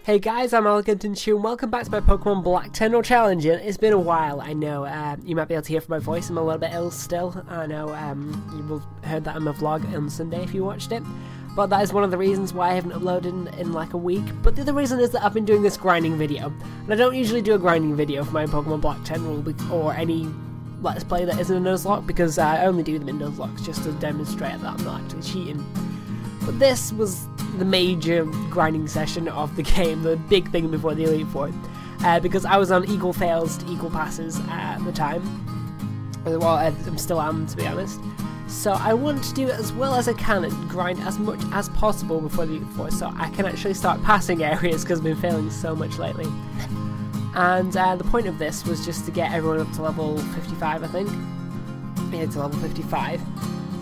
Hey guys, I'm Elegant and welcome back to my Pokemon Black Tenrule challenge. It's been a while, I know. You might be able to hear from my voice, I'm a little bit ill still. I know you will have heard that in my vlog on Sunday if you watched it. But that is one of the reasons why I haven't uploaded in like a week. But the other reason is that I've been doing this grinding video. And I don't usually do a grinding video for my Pokemon Black Tenrule or any Let's Play that isn't a Nuzlocke, because I only do them in Nuzlocks just to demonstrate that I'm not actually cheating. But this was the major grinding session of the game, the big thing before the Elite Four, because I was on equal fails to equal passes at the time. Well, I still am, to be honest. So I want to do it as well as I can and grind as much as possible before the Elite Four, so I can actually start passing areas because I've been failing so much lately. And the point of this was just to get everyone up to level 55, I think. Yeah, to level 55.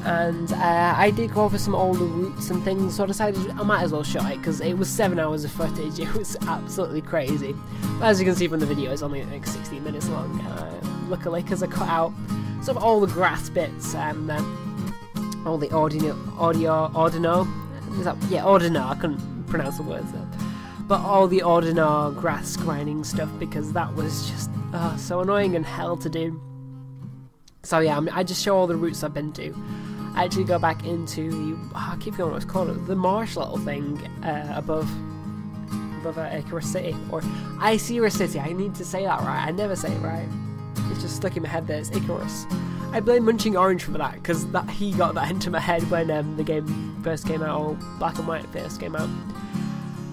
And I did go over some older routes and things, so I decided I might as well show it, because it was 7 hours of footage. It was absolutely crazy. But as you can see from the video, it's only like 16 minutes long, luckily, because I cut out sort of all the grass bits and all the ordino, I couldn't pronounce the words there. But all the ordinary grass grinding stuff, because that was just so annoying and hell to do. So yeah, I just show all the routes I've been to. I actually go back into the, I keep forgetting what it's called, the marsh little thing above Icarus City, or Icarus City. I need to say that right. I never say it right. It's just stuck in my head that it's Icarus. I blame Munching Orange for that, because he got that into my head when the game first came out, or Black and White first came out.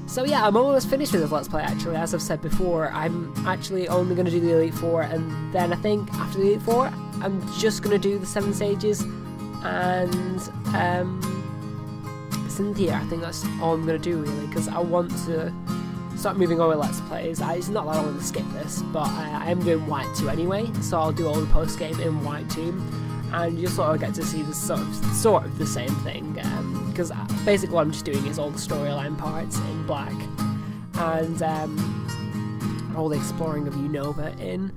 So yeah, I'm almost finished with this Let's Play actually. As I've said before, I'm actually only going to do the Elite Four, and then I think after the Elite Four, I'm just going to do the 7 stages and Cynthia. I think that's all I'm going to do really, because I want to start moving on with Let's Plays. It's not that I want to skip this, but I am doing White 2 anyway, so I'll do all the post-game in White 2, and you sort of get to see the sort of the same thing, because basically what I'm just doing is all the storyline parts in Black, and all the exploring of Unova in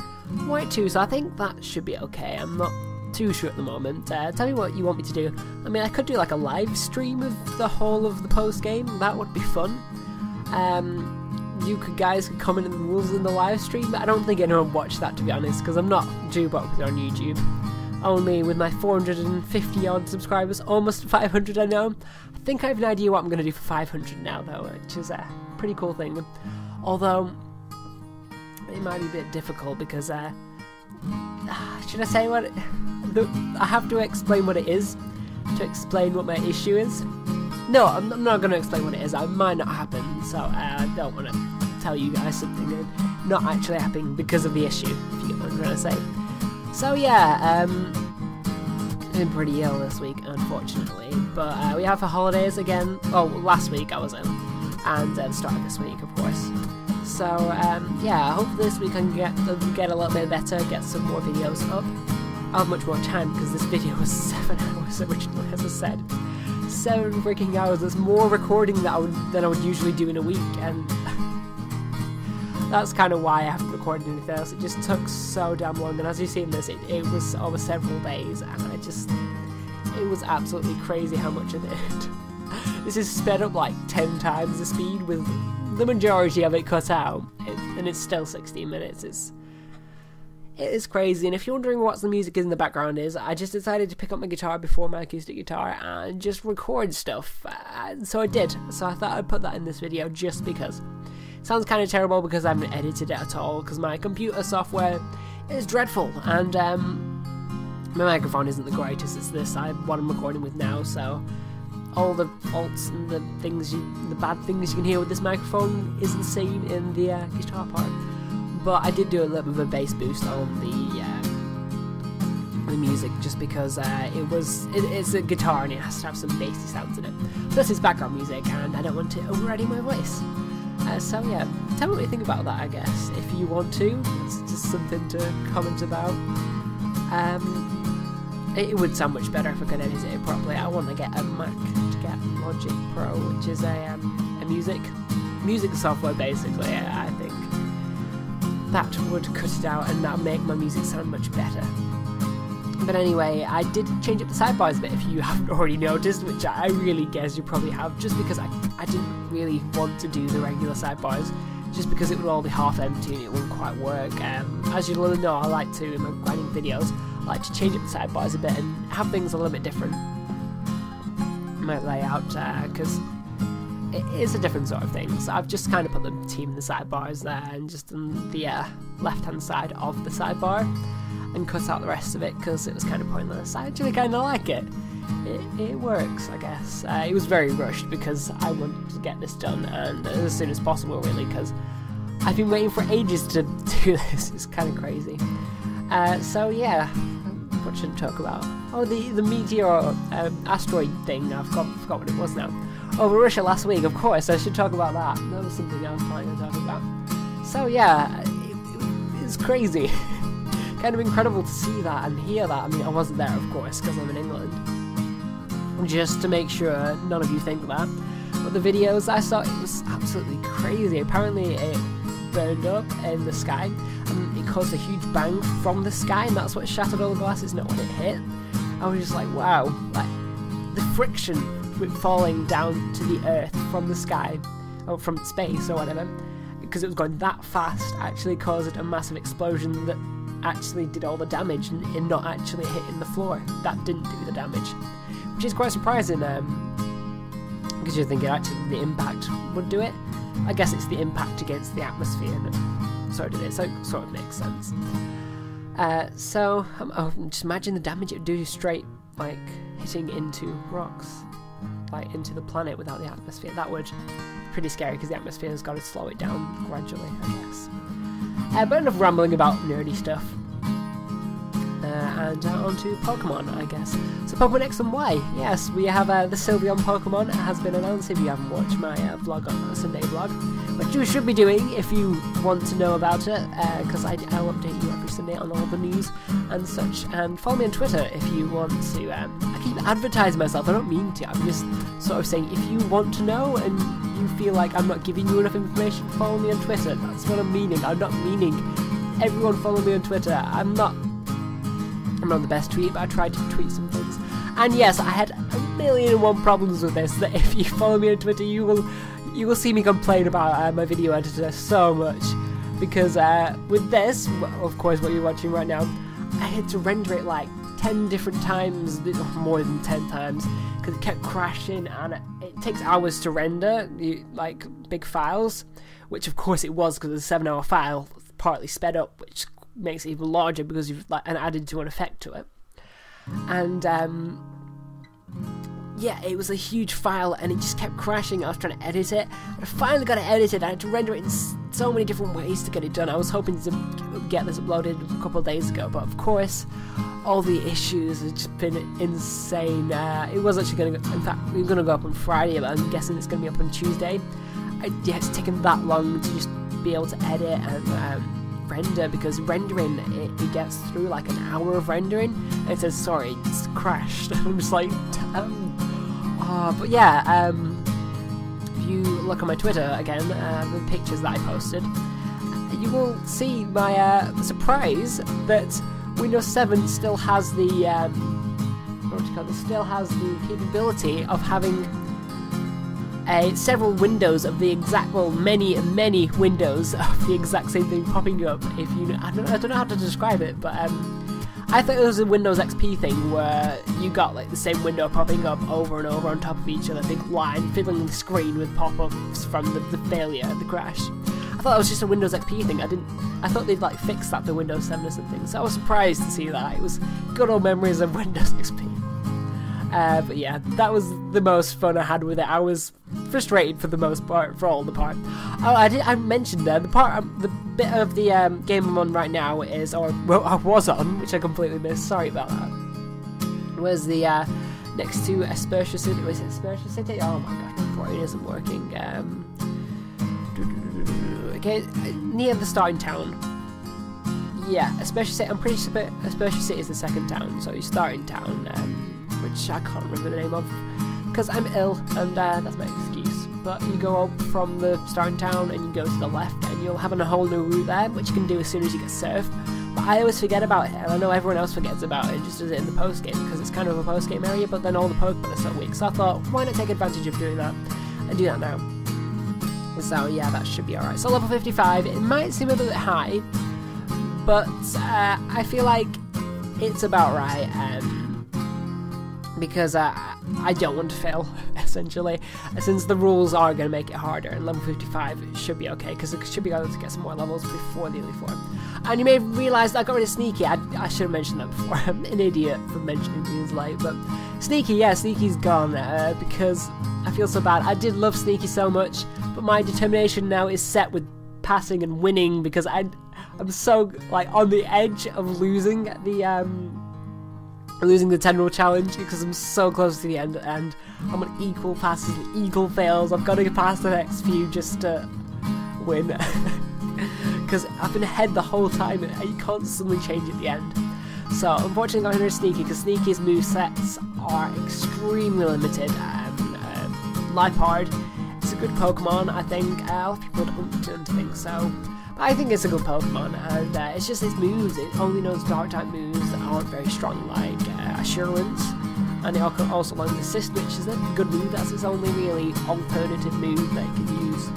White 2, so I think that should be okay. I'm not too sure at the moment. Tell me what you want me to do. I mean, I could do like a live stream of the whole of the post-game, that would be fun. You guys could comment on the rules in the live stream, but I don't think anyone would watch that, to be honest, because I'm not too popular on YouTube. Only with my 450 odd subscribers, almost 500 I know. I think I have an idea what I'm going to do for 500 now though, which is a pretty cool thing. Although, it might be a bit difficult because, should I say what I have to explain what it is to explain what my issue is? No, I'm not going to explain what it is. It might not happen, so I don't want to tell you guys something that's not actually happening because of the issue, if you get what I'm trying to say. So yeah, I've been pretty ill this week, unfortunately, but we have for holidays again. Oh, last week I was ill, and the start of this week, of course. So yeah, hopefully this week I can get a little bit better, get some more videos up. I'll have much more time, because this video was 7 hours originally, as I said. 7 freaking hours. There's more recording than I would usually do in a week, and that's kind of why I haven't recorded anything else. It just took so damn long, and as you see in this, it was over several days, and it was absolutely crazy how much I did. This is sped up like 10 times the speed, with the majority of it cut out, and it's still 16 minutes. It is crazy, and if you're wondering what the music is in the background is, I just decided to pick up my guitar before my acoustic guitar and just record stuff, so I did. So I thought I'd put that in this video just because. Sounds kind of terrible because I haven't edited it at all, because my computer software is dreadful, and my microphone isn't the greatest. It's what I'm recording with now, so all the faults and the bad things you can hear with this microphone isn't seen in the guitar part. But I did do a little bit of a bass boost on the music, just because it's a guitar and it has to have some bassy sounds in it. Plus it's background music, and I don't want it overriding my voice. So yeah, tell me what you think about that, I guess, if you want to. It's just something to comment about. It would sound much better if I could edit it properly. I want to get a Mac to get Logic Pro, which is a music software basically. I think that would cut it out, and that would make my music sound much better. But anyway, I did change up the sidebars a bit, if you haven't already noticed, which I really guess you probably have, just because I didn't really want to do the regular sidebars, just because it would all be half empty and it wouldn't quite work. As you'll know, I like to, in my grinding videos, I like to change up the sidebars a bit and have things a little bit different in my layout, because it is a different sort of thing. So I've just kind of put the team in the sidebars there, and just on the left-hand side of the sidebar, and cut out the rest of it because it was kind of pointless. I actually kind of like it. It works, I guess. It was very rushed because I wanted to get this done, and as soon as possible, really, because I've been waiting for ages to do this. It's kind of crazy. So yeah, what should I talk about? Oh, the meteor asteroid thing. I forgot what it was now. Over Russia last week, of course. I should talk about that. That was something I was planning to talk about. So yeah, it's crazy. Kind of incredible to see that and hear that. I mean, I wasn't there, of course, because I'm in England. Just to make sure none of you think that. But the videos I saw, it was absolutely crazy. Apparently it burned up in the sky, and it caused a huge bang from the sky, and that's what shattered all the glasses, not when it hit. I was just like, wow, like the friction with falling down to the earth from the sky, or from space or whatever, because it was going that fast, actually caused a massive explosion that actually did all the damage and not actually hitting the floor. That didn't do the damage, which is quite surprising, because you're thinking actually the impact would do it. I guess it's the impact against the atmosphere, and so did it, so it sort of makes sense. So just imagine the damage it would do straight, like hitting into rocks, like into the planet without the atmosphere. That would be pretty scary, because the atmosphere has got to slow it down gradually, I guess. But enough rambling about nerdy stuff. And on to Pokemon, I guess. So Pokemon X and Y. Yes, we have the Sylveon Pokemon. It has been announced if you haven't watched my vlog on Sunday vlog, which you should be doing if you want to know about it, because I'll update you every Sunday on all the news and such. And follow me on Twitter if you want to. I keep advertising myself. I don't mean to. I'm just sort of saying, if you want to know and you feel like I'm not giving you enough information, follow me on Twitter. That's what I'm meaning. I'm not meaning everyone follow me on Twitter. I'm not the best tweet, but I tried to tweet some things. And yes, I had 1,000,001 problems with this, that if you follow me on Twitter, you will see me complain about my video editor so much. Because with this, of course what you're watching right now, I had to render it like 10 different times, more than 10 times, because it kept crashing, and it takes hours to render, like big files, which of course it was, because it's a 7-hour file, partly sped up, which makes it even larger because you've added to an effect to it. And yeah, it was a huge file, and it just kept crashing. I was trying to edit it, and I finally got it edited. I had to render it in so many different ways to get it done. I was hoping to get this uploaded a couple of days ago, but of course all the issues have just been insane. It was actually going to, in fact, we were going to go up on Friday, but I'm guessing it's going to be up on Tuesday. Yeah, it's taken that long to just be able to edit and render, because rendering it gets through like an hour of rendering and it says sorry, it's crashed. I'm just like but yeah, if you look on my Twitter again, the pictures that I posted, you will see my surprise that Windows 7 still has the still has the capability of having several windows of the exact, well, many windows of the exact same thing popping up. If you, I don't know how to describe it, but I thought it was a Windows XP thing where you got like the same window popping up over and over on top of each other, big line filling the screen with pop-ups from the failure, the crash. I thought it was just a Windows XP thing. I thought they'd like fix that for Windows 7 or something. So I was surprised to see that. It was good old memories of Windows XP. But yeah, that was the most fun I had with it. I was frustrated for the most part, for all the part. Oh, I mentioned there, the bit of the game I'm on right now is, or well, I was on, which I completely missed, sorry about that, was the next to Aspertia City. Was it Aspertia City? Oh my god, my brain isn't working. Okay, near the starting town. Yeah, Aspertia City, I'm pretty sure Aspertia City is the second town, so you start in town, which I can't remember the name of, because I'm ill, and that's my excuse. But you go up from the starting town, and you go to the left, and you'll have a whole new route there, which you can do as soon as you get surf. But I always forget about it, and I know everyone else forgets about it, just does it in the post-game, because it's kind of a post-game area, but then all the Pokemon are so weak. So I thought, why not take advantage of doing that, and do that now. So yeah, that should be alright. So level 55, it might seem a bit high, but I feel like it's about right, because I don't want to fail, essentially, since the rules are going to make it harder, and level 55 should be okay, because it should be able to get some more levels before the Elite Four. And you may have realised I got rid of Sneaky. I should have mentioned that before. I'm an idiot for mentioning things late, but Sneaky, yeah, Sneaky's gone, because I feel so bad. I did love Sneaky so much, but my determination now is set with passing and winning, because I'm so, like, on the edge of losing the Tenrule challenge, because I'm so close to the end, and I'm on equal passes and equal fails. I've got to get past the next few just to win, because I've been ahead the whole time, and you constantly change at the end. So unfortunately I got rid of Sneaky, because Sneaky's movesets are extremely limited. Rampage is a good Pokemon, I think. A lot of people don't think so. I think it's a good Pokemon, and it's just its moves. It only knows Dark-type moves that aren't very strong, like Assurance, and it also learns Assist, which is a good move. That's its only really alternative move that it can use.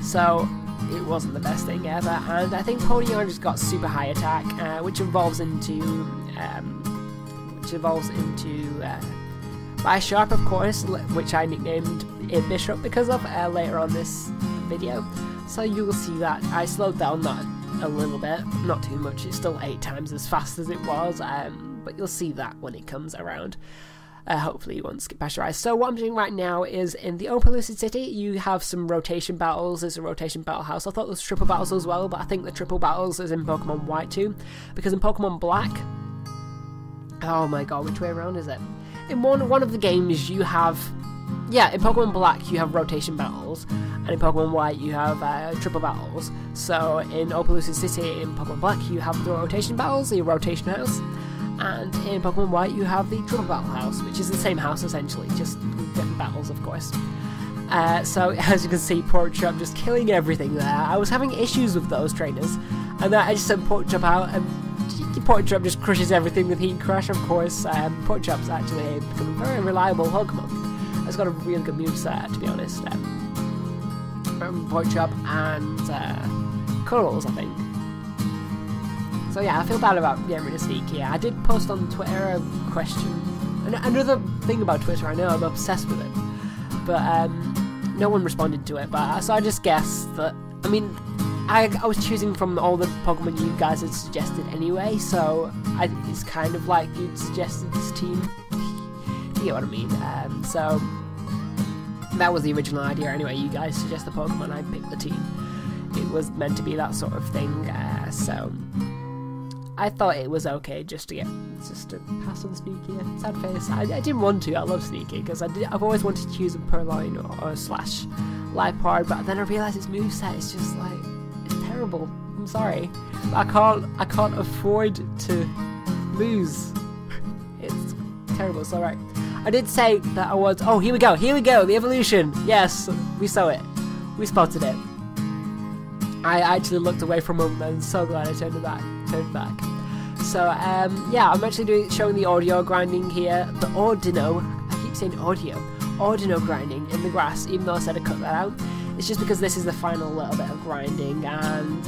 So it wasn't the best thing ever, and I think Ponyard just got super high attack, which evolves into Bisharp, of course, which I nicknamed it Bishop because of later on this video. So you will see that I slowed down that a little bit, not too much. It's still 8 times as fast as it was, but you'll see that when it comes around. Hopefully you won't skip past your eyes. So what I'm doing right now is in the Open Lucid City, you have some rotation battles. There's a rotation battle house. I thought there was triple battles as well, but I think the triple battles is in Pokemon White too, because in Pokemon Black, oh my god, which way around is it? In one of the games you have, yeah, in Pokemon Black you have rotation battles, and in Pokemon White you have triple battles. So in Open Lucid City, in Pokemon Black, you have the rotation battles, the rotation house, and in Pokemon White you have the triple battle house, which is the same house essentially, just different battles, of course. So as you can see, Porkchop just killing everything there. I was having issues with those trainers, and I just sent Porkchop out, and Porkchop just crushes everything with Heat Crush, of course. Porkchop's actually become a very reliable Pokemon. It's got a really good moveset, to be honest. Porkchop and Cuddles, I think. So yeah, I feel bad about getting rid of Sneaky. I did post on Twitter a question. Another thing about Twitter, I know I'm obsessed with it, but no one responded to it. But so I just guessed that. I mean, I was choosing from all the Pokemon you guys had suggested anyway, so it's kind of like you'd suggested this team. You get what I mean? So that was the original idea anyway. You guys suggest the Pokemon, I picked the team. It was meant to be that sort of thing, so I thought it was okay just to pass on Sneaky. Sad face. I didn't want to. I love Sneaky because I've always wanted to choose a Purloin or slash Lipard, but then I realised its moveset is just like, it's terrible. I'm sorry, I can't afford to lose. It's terrible. It's alright. I did say that I was. Oh, here we go, the evolution. Yes, we saw it. We spotted it. I actually looked away for a moment and so glad I turned back. So, yeah, I'm actually showing the audio grinding here. The Ordino, I keep saying Ordino grinding in the grass, even though I said to cut that out. It's just because this is the final little bit of grinding, and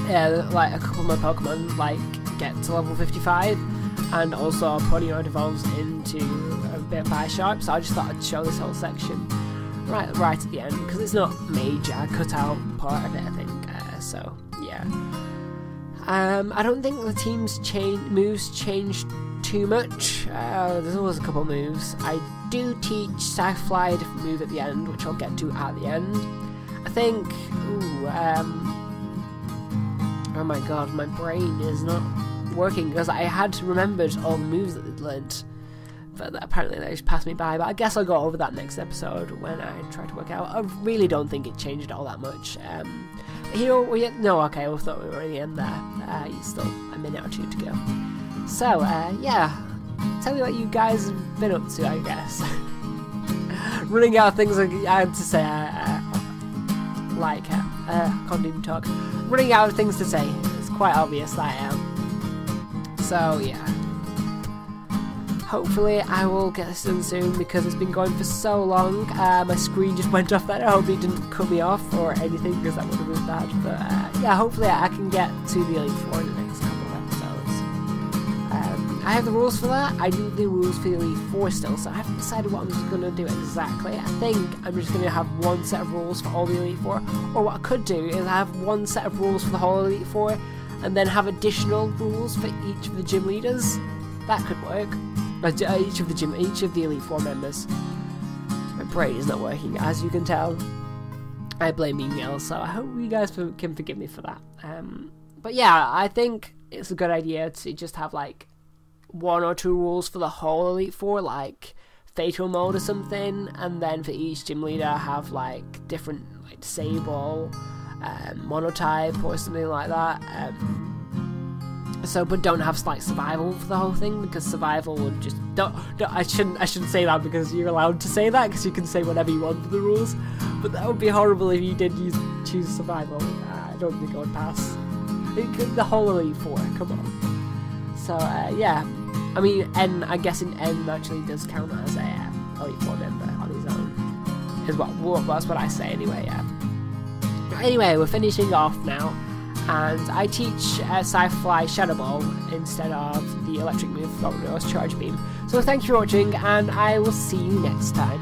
yeah, like a couple of my Pokemon like get to level 55, and also Ponyard evolves into a bit of Bisharp, so I just thought I'd show this whole section right at the end, because it's not major. I cut out part of it, I think, so yeah. I don't think the team's moves changed too much. There's always a couple moves. I do teach Scyfly a different move at the end, which I'll get to at the end. I think, oh my god, my brain is not working, because I had remembered all the moves that they'd learnt, but apparently they just passed me by. But I guess I'll go over that next episode when I try to work out. I really don't think it changed all that much. Here no, okay, we thought we were at the end there. Still a minute or two to go. So, yeah, tell me what you guys have been up to, I guess. Running out of things I had to say, like, can't even talk. Running out of things to say. It's quite obvious that I am. So yeah. Hopefully I will get this done soon because it's been going for so long. My screen just went off there. I hope it didn't cut me off or anything because that would have been bad. But yeah, hopefully I can get to the Elite Four in the next couple of episodes. I have the rules for that. I need the rules for the Elite Four still, so I haven't decided what I'm just going to do exactly. I think I'm just going to have one set of rules for all the Elite Four. Or what I could do is have one set of rules for the whole Elite Four and then have additional rules for each of the gym leaders. That could work. Each of the Elite Four members. My brain is not working, as you can tell. I blame emails, so I hope you guys can forgive me for that. But yeah, I think it's a good idea to just have like 1 or 2 rules for the whole Elite Four, like Fatal Mode or something, and then for each gym leader have like different, like Disable, Monotype or something like that. So, but don't have like survival for the whole thing, because survival would just I shouldn't say that because you're allowed to say that because you can say whatever you want for the rules, but that would be horrible if you did choose survival. I don't think it would pass. The whole Elite Four, come on. So yeah, I mean I'm guessing N actually does count as a Elite Four member on his own. That's what I say anyway. Yeah. Anyway, we're finishing off now. And I teach Sci-Fly Shadow Ball instead of the electric move, Charge Beam. So thank you for watching, and I will see you next time.